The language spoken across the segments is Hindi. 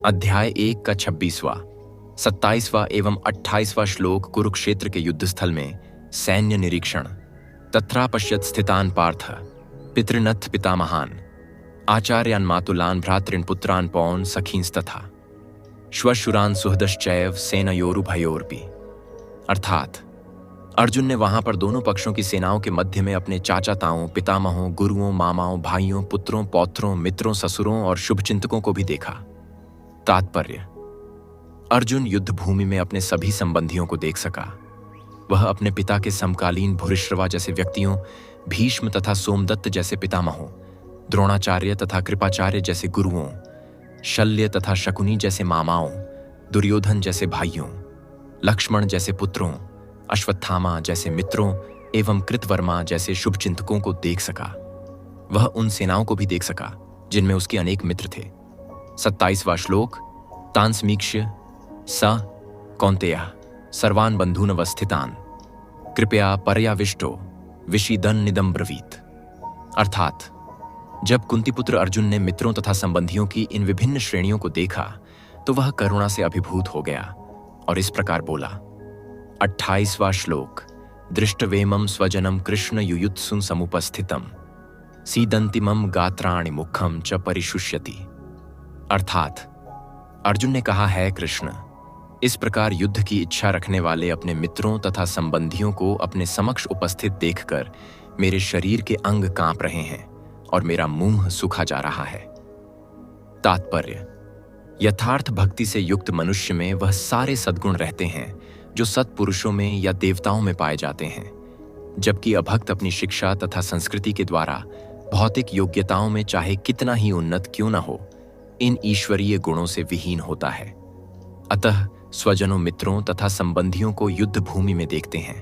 अध्याय 1 का 26वां, 27वां एवं 28वां श्लोक कुरुक्षेत्र के युद्धस्थल में सैन्य निरीक्षण। तत्रा पश्यत स्थितान पार्थ पितृनथ पितामहान आचार्यान मातुलान भ्रातृन पुत्रान पौन सखींस्तथा श्वशुरान सुहृदश्चैव सेनयोरुभयोरपि। अर्थात अर्जुन ने वहां पर दोनों पक्षों की सेनाओं के मध्य में अपने चाचा ताओं, पितामहों, गुरुओं, मामाओं, भाइयों, पुत्रों, पौत्रों, मित्रों, ससुरों और शुभचिंतकों को भी देखा। तात्पर्य: अर्जुन युद्ध भूमि में अपने सभी संबंधियों को देख सका। वह अपने पिता के समकालीन भूरिश्रवा जैसे व्यक्तियों, भीष्म तथा सोमदत्त जैसे पितामहों, द्रोणाचार्य तथा कृपाचार्य जैसे गुरुओं, शल्य तथा शकुनी जैसे मामाओं, दुर्योधन जैसे भाइयों, लक्ष्मण जैसे पुत्रों, अश्वत्थामा जैसे मित्रों एवं कृतवर्मा जैसे शुभचिंतकों को देख सका। वह उन सेनाओं को भी देख सका जिनमें उसके अनेक मित्र थे। 27वां श्लोक। तान समीक्ष्य स कौन्तेयः सर्वान् बन्धूनवस्थितान् कृपया पर्याविष्टो विषीदन्निदं ब्रवीत। अर्थात जब कुंतीपुत्र अर्जुन ने मित्रों तथा संबंधियों की इन विभिन्न श्रेणियों को देखा तो वह करुणा से अभिभूत हो गया और इस प्रकार बोला। 28वां श्लोक। दृष्टवेमं स्वजनं कृष्ण युयुत्सुं समुपस्थितं सीदन्तिमं गात्राणि मुखं च परिशुष्यति। अर्थात अर्जुन ने कहा है, कृष्ण, इस प्रकार युद्ध की इच्छा रखने वाले अपने मित्रों तथा संबंधियों को अपने समक्ष उपस्थित देखकर मेरे शरीर के अंग कांप रहे हैं और मेरा मुंह सूखा जा रहा है। तात्पर्य: यथार्थ भक्ति से युक्त मनुष्य में वह सारे सद्गुण रहते हैं जो सत्पुरुषों में या देवताओं में पाए जाते हैं, जबकि अभक्त अपनी शिक्षा तथा संस्कृति के द्वारा भौतिक योग्यताओं में चाहे कितना ही उन्नत क्यों न हो, इन ईश्वरीय गुणों से विहीन होता है। अतः स्वजनों, मित्रों तथा संबंधियों को युद्ध भूमि में देखते हैं।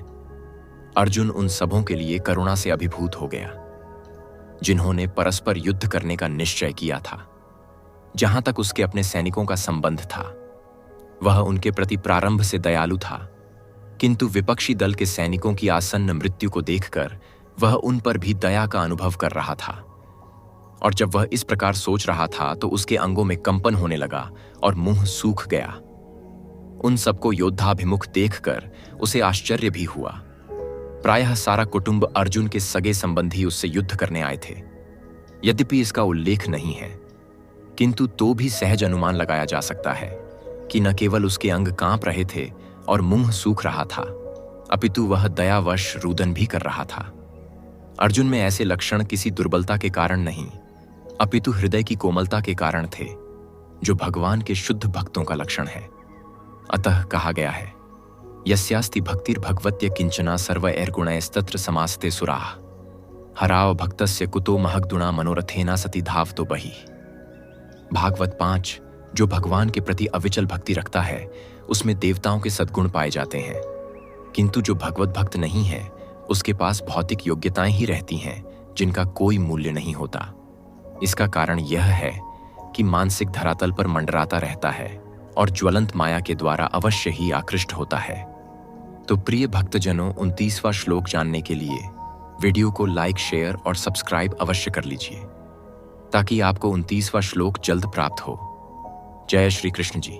अर्जुन उन सबों के लिए करुणा से अभिभूत हो गया जिन्होंने परस्पर युद्ध करने का निश्चय किया था। जहां तक उसके अपने सैनिकों का संबंध था, वह उनके प्रति प्रारंभ से दयालु था, किंतु विपक्षी दल के सैनिकों की आसन्न मृत्यु को देखकर वह उन पर भी दया का अनुभव कर रहा था। और जब वह इस प्रकार सोच रहा था तो उसके अंगों में कंपन होने लगा और मुंह सूख गया। उन सबको योद्धाभिमुख देखकर उसे आश्चर्य भी हुआ। प्रायः सारा कुटुंब अर्जुन के सगे संबंधी उससे युद्ध करने आए थे। यद्यपि इसका उल्लेख नहीं है, किंतु तो भी सहज अनुमान लगाया जा सकता है कि न केवल उसके अंग कांप रहे थे और मुंह सूख रहा था, अपितु वह दयावश रुदन भी कर रहा था। अर्जुन में ऐसे लक्षण किसी दुर्बलता के कारण नहीं, अपितु हृदय की कोमलता के कारण थे, जो भगवान के शुद्ध भक्तों का लक्षण है। अतः कहा गया है, यस्यास्ति भक्तिर्भगवत्य किंचना सर्वैर्गुणैस्तत्र समास्ते सुराः हराव भक्तस्य कुतो महग्दुना मनोरथेना सति धावतो बहिः। भागवत 5। जो भगवान के प्रति अविचल भक्ति रखता है उसमें देवताओं के सद्गुण पाए जाते हैं, किंतु जो भगवत भक्त नहीं है उसके पास भौतिक योग्यताएं ही रहती हैं जिनका कोई मूल्य नहीं होता। इसका कारण यह है कि मानसिक धरातल पर मंडराता रहता है और ज्वलंत माया के द्वारा अवश्य ही आकृष्ट होता है। तो प्रिय भक्तजनों, 29वां श्लोक जानने के लिए वीडियो को लाइक, शेयर और सब्सक्राइब अवश्य कर लीजिए ताकि आपको 29वां श्लोक जल्द प्राप्त हो। जय श्री कृष्ण जी।